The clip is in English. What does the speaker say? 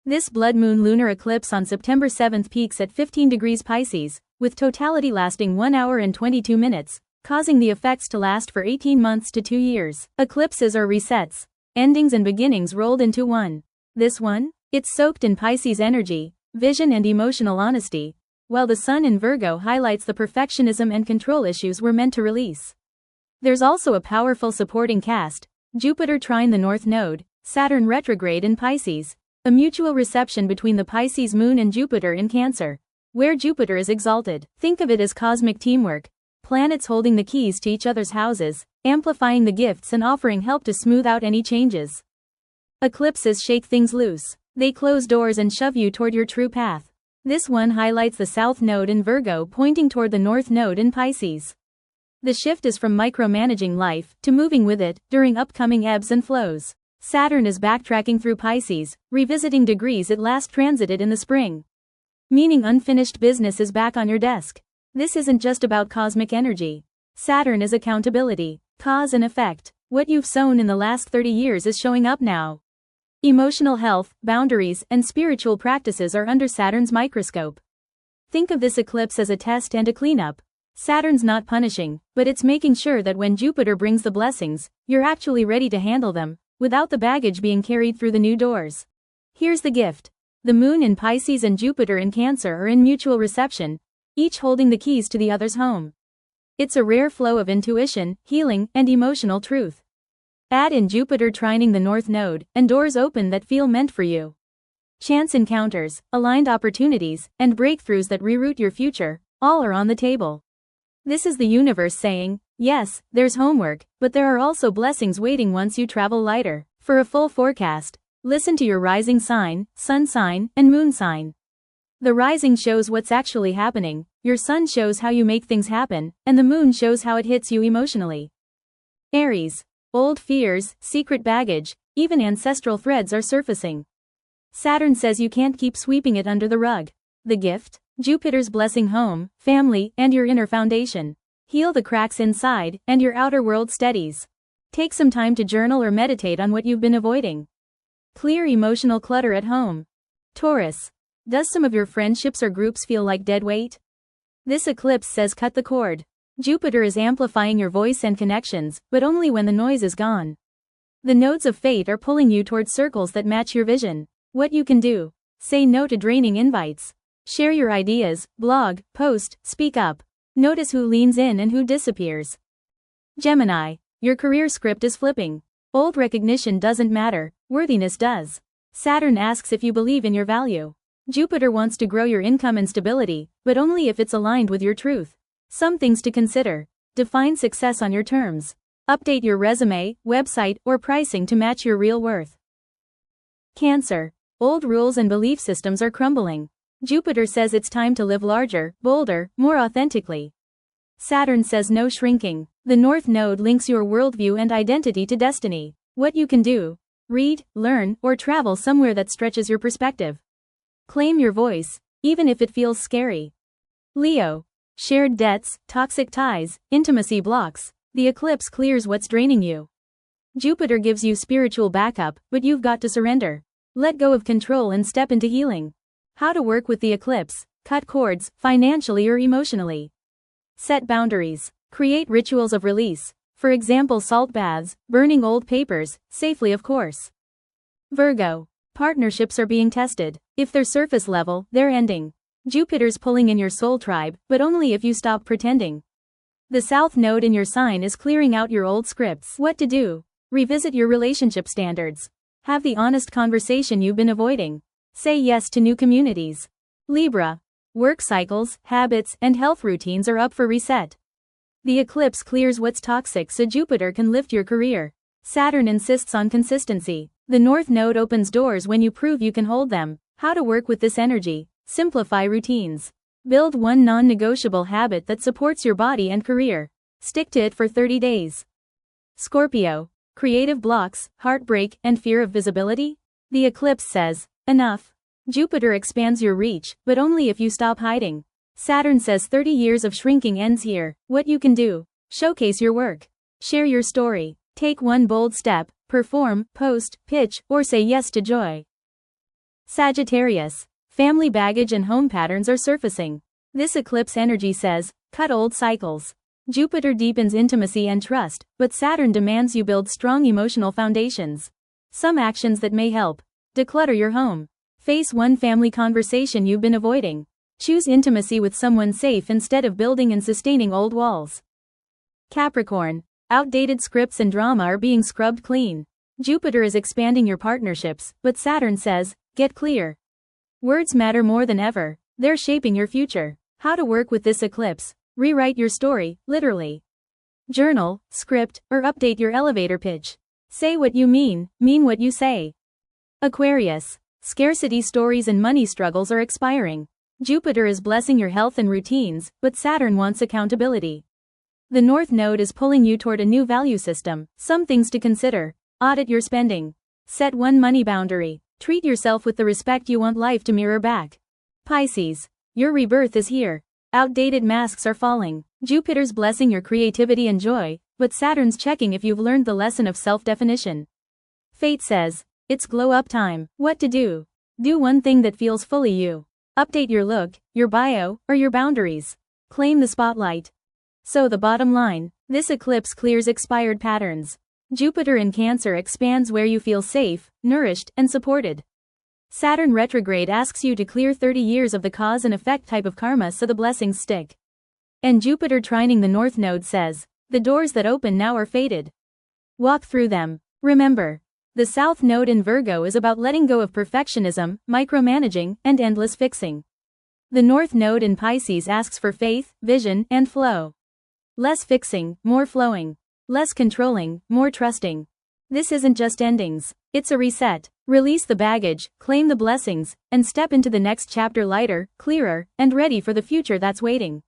This blood moon lunar eclipse on September 7 peaks at 15 degrees Pisces, with totality lasting 1 hour and 22 minutes, causing the effects to last for 18 months to 2 years. Eclipses are resets, endings and beginnings rolled into one. This one? It's soaked in Pisces energy, vision and emotional honesty, while the sun in Virgo highlights the perfectionism and control issues we're meant to release. There's also a powerful supporting cast: Jupiter trine the North Node, Saturn retrograde in Pisces, a mutual reception between the Pisces moon and Jupiter in Cancer, where Jupiter is exalted. Think of it as cosmic teamwork, planets holding the keys to each other's houses, amplifying the gifts and offering help to smooth out any changes. Eclipses shake things loose. They close doors and shove you toward your true path. This one highlights the South Node in Virgo pointing toward the North Node in Pisces. The shift is from micromanaging life to moving with it during upcoming ebbs and flows. Saturn is backtracking through Pisces, revisiting degrees it last transited in the spring. Meaning unfinished business is back on your desk. This isn't just about cosmic energy. Saturn is accountability, cause and effect. What you've sown in the last 30 years is showing up now. Emotional health, boundaries, and spiritual practices are under Saturn's microscope. Think of this eclipse as a test and a cleanup. Saturn's not punishing, but it's making sure that when Jupiter brings the blessings, you're actually ready to handle them, without the baggage being carried through the new doors. Here's the gift. The moon in Pisces and Jupiter in Cancer are in mutual reception, each holding the keys to the other's home. It's a rare flow of intuition, healing, and emotional truth. Add in Jupiter trining the North Node, and doors open that feel meant for you. Chance encounters, aligned opportunities, and breakthroughs that reroute your future, all are on the table. This is the universe saying, yes, there's homework, but there are also blessings waiting once you travel lighter. For a full forecast, listen to your rising sign, sun sign, and moon sign. The rising shows what's actually happening, your sun shows how you make things happen, and the moon shows how it hits you emotionally. Aries. Old fears, secret baggage, even ancestral threads are surfacing. Saturn says you can't keep sweeping it under the rug. The gift? Jupiter's blessing home, family, and your inner foundation. Heal the cracks inside, and your outer world steadies. Take some time to journal or meditate on what you've been avoiding. Clear emotional clutter at home. Taurus. Does some of your friendships or groups feel like dead weight? This eclipse says cut the cord. Jupiter is amplifying your voice and connections, but only when the noise is gone. The nodes of fate are pulling you toward circles that match your vision. What you can do: say no to draining invites. Share your ideas, blog, post, speak up. Notice who leans in and who disappears. Gemini. Your career script is flipping. Old recognition doesn't matter, worthiness does. Saturn asks if you believe in your value. Jupiter wants to grow your income and stability, but only if it's aligned with your truth. Some things to consider. Define success on your terms. Update your resume, website, or pricing to match your real worth. Cancer. Old rules and belief systems are crumbling. Jupiter says it's time to live larger, bolder, more authentically. Saturn says no shrinking. The North Node links your worldview and identity to destiny. What you can do: read, learn, or travel somewhere that stretches your perspective. Claim your voice, even if it feels scary. Leo. Shared debts, toxic ties, intimacy blocks. The eclipse clears what's draining you. Jupiter gives you spiritual backup, but you've got to surrender. Let go of control and step into healing. How to work with the eclipse: cut cords, financially or emotionally. Set boundaries. Create rituals of release. For example, salt baths, burning old papers, safely of course. Virgo. Partnerships are being tested. If they're surface level, they're ending. Jupiter's pulling in your soul tribe, but only if you stop pretending. The South Node in your sign is clearing out your old scripts. What to do? Revisit your relationship standards. Have the honest conversation you've been avoiding. Say yes to new communities. Libra. Work cycles, habits, and health routines are up for reset. The eclipse clears what's toxic so Jupiter can lift your career. Saturn insists on consistency. The North Node opens doors when you prove you can hold them. How to work with this energy: simplify routines. Build one non-negotiable habit that supports your body and career. Stick to it for 30 days. Scorpio. Creative blocks, heartbreak, and fear of visibility? The eclipse says, enough. Jupiter expands your reach, but only if you stop hiding. Saturn says 30 years of shrinking ends here. What you can do: showcase your work. Share your story. Take one bold step. Perform, post, pitch, or say yes to joy. Sagittarius. Family baggage and home patterns are surfacing. This eclipse energy says, cut old cycles. Jupiter deepens intimacy and trust, but Saturn demands you build strong emotional foundations. Some actions that may help. Declutter your home. Face one family conversation you've been avoiding. Choose intimacy with someone safe instead of building and sustaining old walls. Capricorn. Outdated scripts and drama are being scrubbed clean. Jupiter is expanding your partnerships, but Saturn says, get clear. Words matter more than ever. They're shaping your future. How to work with this eclipse. Rewrite your story, literally. Journal, script, or update your elevator pitch. Say what you mean what you say. Aquarius. Scarcity stories and money struggles are expiring. Jupiter is blessing your health and routines, but Saturn wants accountability. The North Node is pulling you toward a new value system. Some things to consider. Audit your spending. Set one money boundary. Treat yourself with the respect you want life to mirror back. Pisces. Your rebirth is here. Outdated masks are falling. Jupiter's blessing your creativity and joy, but Saturn's checking if you've learned the lesson of self-definition. Fate says, it's glow up time. What to do? Do one thing that feels fully you. Update your look, your bio, or your boundaries. Claim the spotlight. So the bottom line, this eclipse clears expired patterns. Jupiter in Cancer expands where you feel safe, nourished, and supported. Saturn retrograde asks you to clear 30 years of the cause and effect type of karma so the blessings stick. And Jupiter trining the North Node says, the doors that open now are fated. Walk through them. Remember, the South Node in Virgo is about letting go of perfectionism, micromanaging, and endless fixing. The North Node in Pisces asks for faith, vision, and flow. Less fixing, more flowing. Less controlling, more trusting. This isn't just endings. It's a reset. Release the baggage, claim the blessings, and step into the next chapter lighter, clearer, and ready for the future that's waiting.